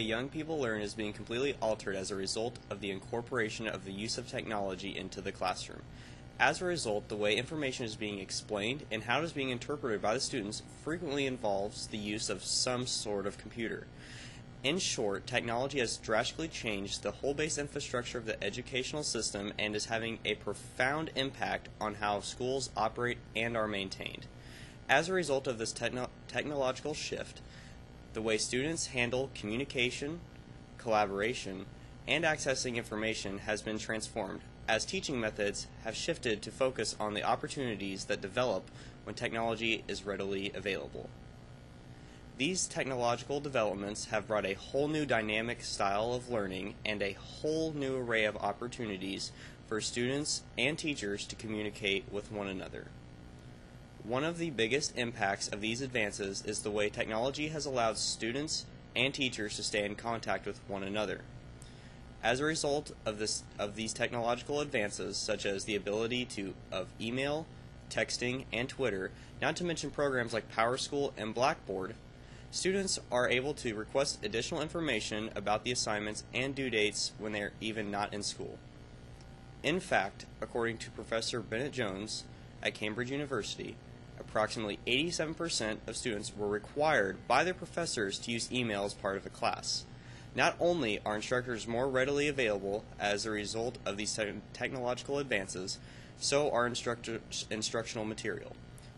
young people learn is being completely altered as a result of the incorporation of the use of technology into the classroom. As a result, the way information is being explained and how it is being interpreted by the students frequently involves the use of some sort of computer. In short, technology has drastically changed the whole base infrastructure of the educational system and is having a profound impact on how schools operate and are maintained. As a result of this technological shift, the way students handle communication, collaboration, and accessing information has been transformed, as teaching methods have shifted to focus on the opportunities that develop when technology is readily available. These technological developments have brought a whole new dynamic style of learning and a whole new array of opportunities for students and teachers to communicate with one another. One of the biggest impacts of these advances is the way technology has allowed students and teachers to stay in contact with one another. As a result of these technological advances, such as the ability of email, texting, and Twitter, not to mention programs like PowerSchool and Blackboard, students are able to request additional information about the assignments and due dates when they are even not in school. In fact, according to Professor Bennett Jones at Cambridge University, approximately 87% of students were required by their professors to use email as part of a class. Not only are instructors more readily available as a result of these technological advances, so are instructional material.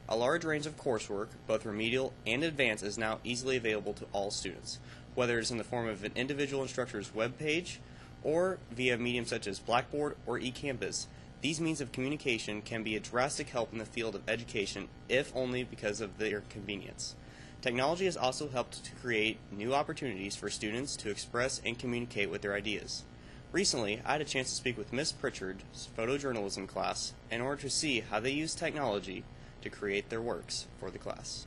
A large range of coursework, both remedial and advanced, is now easily available to all students, whether it is in the form of an individual instructor's web page or via mediums such as Blackboard or eCampus. These means of communication can be a drastic help in the field of education, if only because of their convenience. Technology has also helped to create new opportunities for students to express and communicate with their ideas. Recently, I had a chance to speak with Miss Pritchard's photojournalism class in order to see how they use technology to create their works for the class.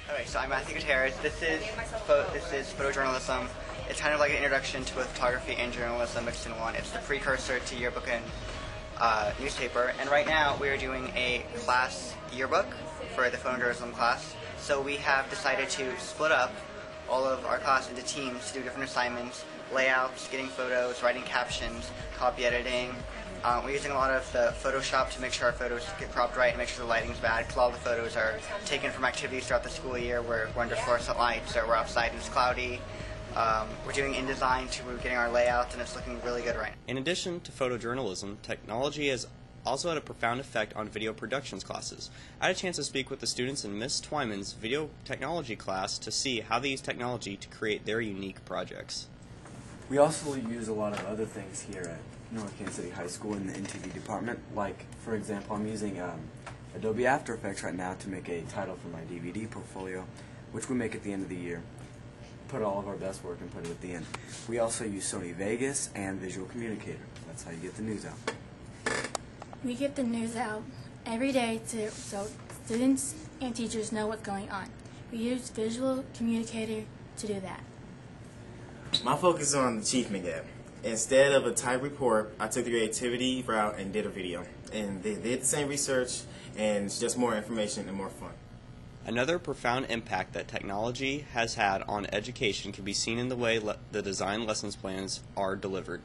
Okay, so I'm Matthew Gutierrez. This is photojournalism. It's kind of like an introduction to both photography and journalism mixed in one. It's the precursor to yearbook and newspaper. And right now we are doing a class yearbook for the photojournalism class. So we have decided to split up all of our class into teams to do different assignments, layouts, getting photos, writing captions, copy editing. We're using a lot of the Photoshop to make sure our photos get cropped right and make sure the lighting's bad, because a lot of the photos are taken from activities throughout the school year where we're under fluorescent lights or we're outside and it's cloudy. We're doing InDesign to we're getting our layouts, and it's looking really good right now. In addition to photojournalism, technology has also had a profound effect on video productions classes. I had a chance to speak with the students in Miss Twyman's video technology class to see how they use technology to create their unique projects. We also use a lot of other things here at North Kansas City High School in the NTV department. Like, for example, I'm using Adobe After Effects right now to make a title for my DVD portfolio, which we make at the end of the year. Put all of our best work and put it at the end. We also use Sony Vegas and Visual Communicator. That's how you get the news out. We get the news out every day so students and teachers know what's going on. We use Visual Communicator to do that. My focus is on the achievement gap. Instead of a type report, I took the creativity route and did a video. And they did the same research, and it's just more information and more fun. Another profound impact that technology has had on education can be seen in the way the design lessons plans are delivered.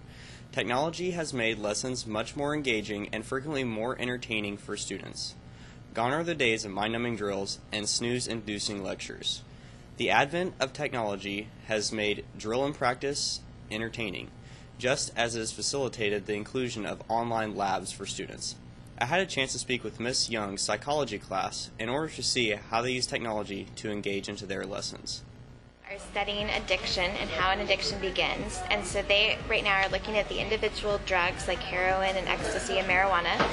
Technology has made lessons much more engaging and frequently more entertaining for students. Gone are the days of mind-numbing drills and snooze-inducing lectures. The advent of technology has made drill and practice entertaining, just as it has facilitated the inclusion of online labs for students. I had a chance to speak with Miss Young's psychology class in order to see how they use technology to engage into their lessons. Are studying addiction and how an addiction begins, and so they right now are looking at the individual drugs like heroin and ecstasy and marijuana,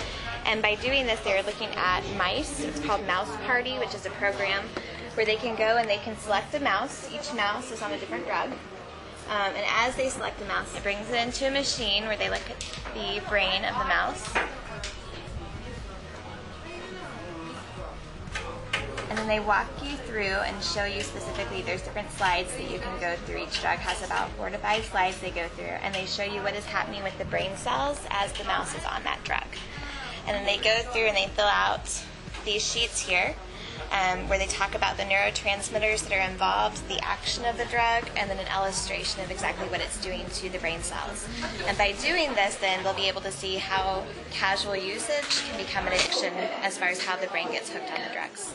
and by doing this they're looking at mice. It's called Mouse Party, which is a program where they can go and they can select a mouse. Each mouse is on a different drug, and as they select the mouse, it brings it into a machine where they look at the brain of the mouse. And then they walk you through and show you specifically, there's different slides that you can go through. Each drug has about 4 to 5 slides they go through, and they show you what is happening with the brain cells as the mouse is on that drug. And then they go through and they fill out these sheets here, where they talk about the neurotransmitters that are involved, the action of the drug, and then an illustration of exactly what it's doing to the brain cells. And by doing this, then they'll be able to see how casual usage can become an addiction as far as how the brain gets hooked on the drugs.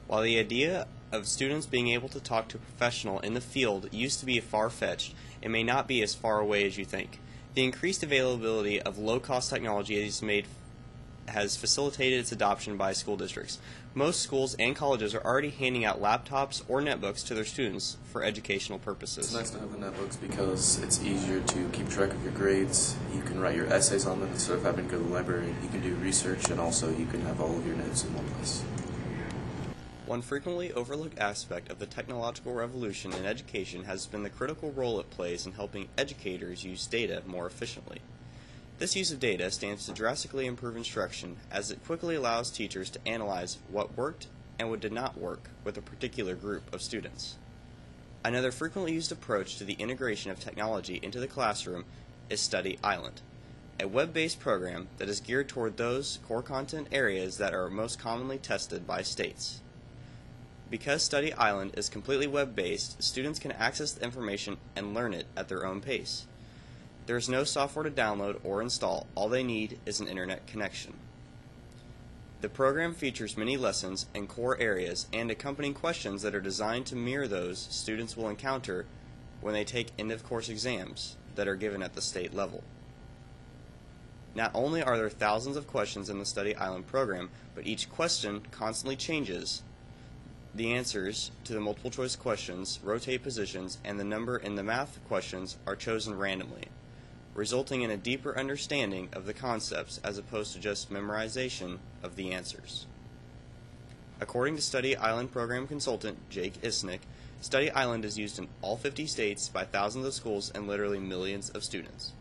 While the idea of students being able to talk to a professional in the field used to be far-fetched, it may not be as far away as you think. The increased availability of low-cost technology has facilitated its adoption by school districts. Most schools and colleges are already handing out laptops or netbooks to their students for educational purposes. It's nice to have the netbooks because it's easier to keep track of your grades. You can write your essays on them instead of having to go to the library. You can do research, and also you can have all of your notes in one place. One frequently overlooked aspect of the technological revolution in education has been the critical role it plays in helping educators use data more efficiently. This use of data stands to drastically improve instruction, as it quickly allows teachers to analyze what worked and what did not work with a particular group of students. Another frequently used approach to the integration of technology into the classroom is Study Island, a web-based program that is geared toward those core content areas that are most commonly tested by states. Because Study Island is completely web-based, students can access the information and learn it at their own pace. There is no software to download or install. All they need is an internet connection. The program features many lessons and core areas and accompanying questions that are designed to mirror those students will encounter when they take end-of-course exams that are given at the state level. Not only are there thousands of questions in the Study Island program, but each question constantly changes. The answers to the multiple choice questions rotate positions, and the number in the math questions are chosen randomly, resulting in a deeper understanding of the concepts as opposed to just memorization of the answers. According to Study Island program consultant Jake Isnick, Study Island is used in all 50 states by thousands of schools and literally millions of students.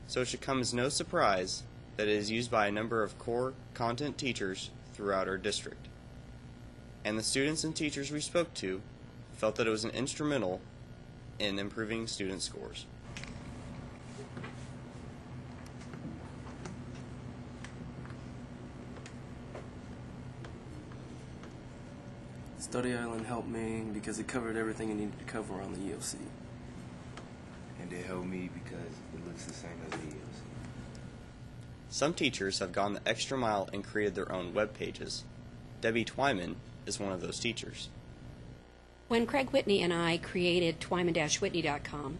So it should come as no surprise that it is used by a number of core content teachers throughout our district. And the students and teachers we spoke to felt that it was instrumental in improving student scores. Study Island helped me because it covered everything it needed to cover on the EOC. And it helped me because it looks the same as the EOC. Some teachers have gone the extra mile and created their own web pages. Debbie Twyman is one of those teachers. When Craig Whitney and I created twyman-whitney.com,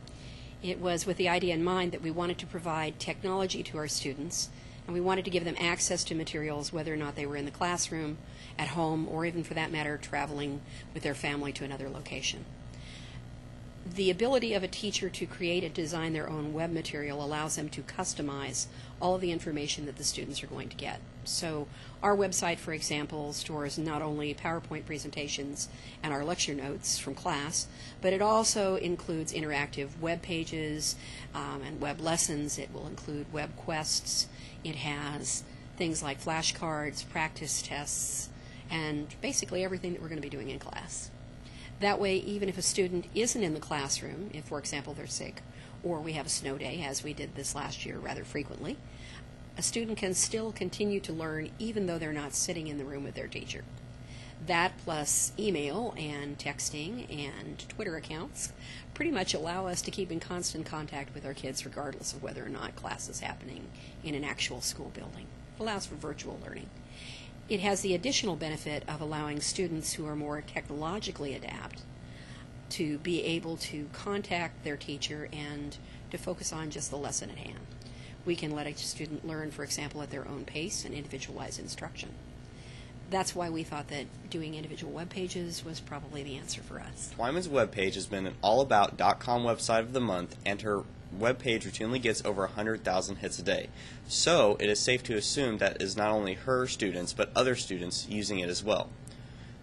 it was with the idea in mind that we wanted to provide technology to our students, and we wanted to give them access to materials whether or not they were in the classroom, at home, or even for that matter traveling with their family to another location. The ability of a teacher to create and design their own web material allows them to customize all of the information that the students are going to get. So our website, for example, stores not only PowerPoint presentations and our lecture notes from class, but it also includes interactive web pages and web lessons. It will include web quests. It has things like flashcards, practice tests, and basically everything that we're going to be doing in class. That way, even if a student isn't in the classroom, if, for example, they're sick, or we have a snow day, as we did this last year rather frequently, a student can still continue to learn even though they're not sitting in the room with their teacher. That plus email and texting and Twitter accounts pretty much allow us to keep in constant contact with our kids regardless of whether or not class is happening in an actual school building. It allows for virtual learning. It has the additional benefit of allowing students who are more technologically adept to be able to contact their teacher and to focus on just the lesson at hand. We can let a student learn, for example, at their own pace and individualize instruction. That's why we thought that doing individual web pages was probably the answer for us. Twyman's webpage has been an allabout.com website of the month, and her webpage routinely gets over 100,000 hits a day. So it is safe to assume that it is not only her students, but other students using it as well.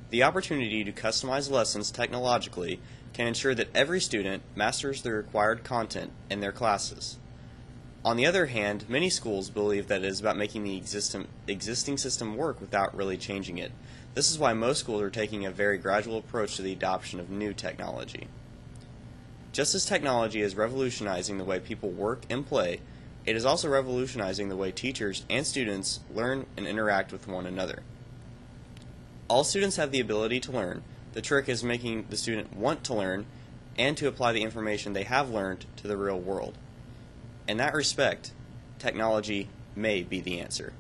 The opportunity to customize lessons technologically can ensure that every student masters the required content in their classes. On the other hand, many schools believe that it is about making the existing system work without really changing it. This is why most schools are taking a very gradual approach to the adoption of new technology. Just as technology is revolutionizing the way people work and play, it is also revolutionizing the way teachers and students learn and interact with one another. All students have the ability to learn. The trick is making the student want to learn and to apply the information they have learned to the real world. In that respect, technology may be the answer.